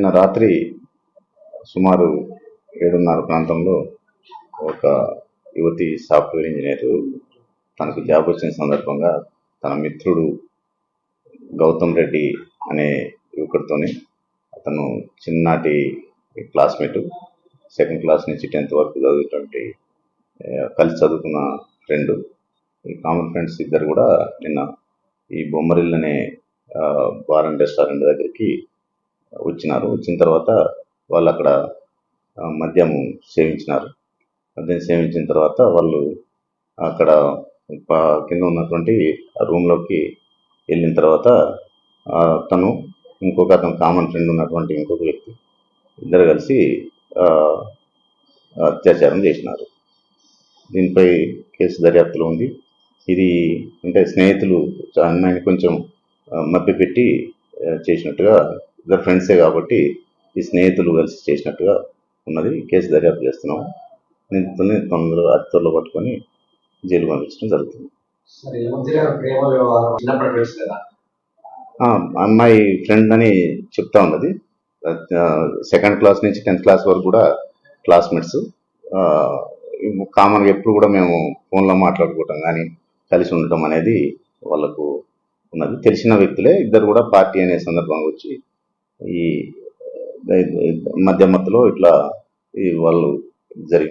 నిన్న రాత్రి సుమారు 7:30 ప్రాంతంలో ఒక యువతి సాఫ్ట్వేర్ ఇంజనీర్ తనకు జాబ్ వచ్చిన సందర్భంగా తన మిత్రుడు గౌతమ్ రెడ్డి అనే యువకుడితోని, అతను చిన్ననాటి క్లాస్మేట్, సెకండ్ క్లాస్ నుంచి 10th వరకు చదివేటువంటి కలిసి చదువుకున్న ఫ్రెండ్, ఈ కామన్ ఫ్రెండ్స్ ఇద్దరు కూడా నిన్న ఈ బొమ్మరిల్ అనే బార్ అండ్ రెస్టారెంట్ దగ్గరికి వచ్చినారు. వచ్చిన తర్వాత వాళ్ళు అక్కడ మద్యం సేవించినారు. మద్యం సేవించిన తర్వాత వాళ్ళు అక్కడ కింద ఉన్నటువంటి రూమ్లోకి వెళ్ళిన తర్వాత తను అతను కామన్ ఫ్రెండ్ ఉన్నటువంటి ఇంకొక వ్యక్తి ఇద్దరు కలిసి అత్యాచారం చేసినారు. దీనిపై కేసు దర్యాప్తులో ఉంది. ఇది అంటే స్నేహితులు అమ్మాయిని కొంచెం మభ్యపెట్టి చేసినట్టుగా, ఇద్దరు ఫ్రెండ్సే కాబట్టి ఈ స్నేహితులు కలిసి చేసినట్టుగా ఉన్నది. కేసు దర్యాప్తు చేస్తున్నాము. నిందితుల్ని అతి త్వరలో పట్టుకొని జైలు పంపించడం జరుగుతుంది. అమ్మాయి ఫ్రెండ్ అని చెప్తా ఉన్నది. సెకండ్ క్లాస్ నుంచి 10th క్లాస్ వరకు కూడా క్లాస్మేట్స్. కామన్గా ఎప్పుడు కూడా మేము ఫోన్లో మాట్లాడుకోవటం కానీ కలిసి ఉండటం అనేది వాళ్ళకు ఉన్నది. తెలిసిన వ్యక్తులే ఇద్దరు కూడా పార్టీ అనే సందర్భంగా వచ్చి ఈ మధ్యమత్తులో ఇట్లా వాళ్ళు జరిగి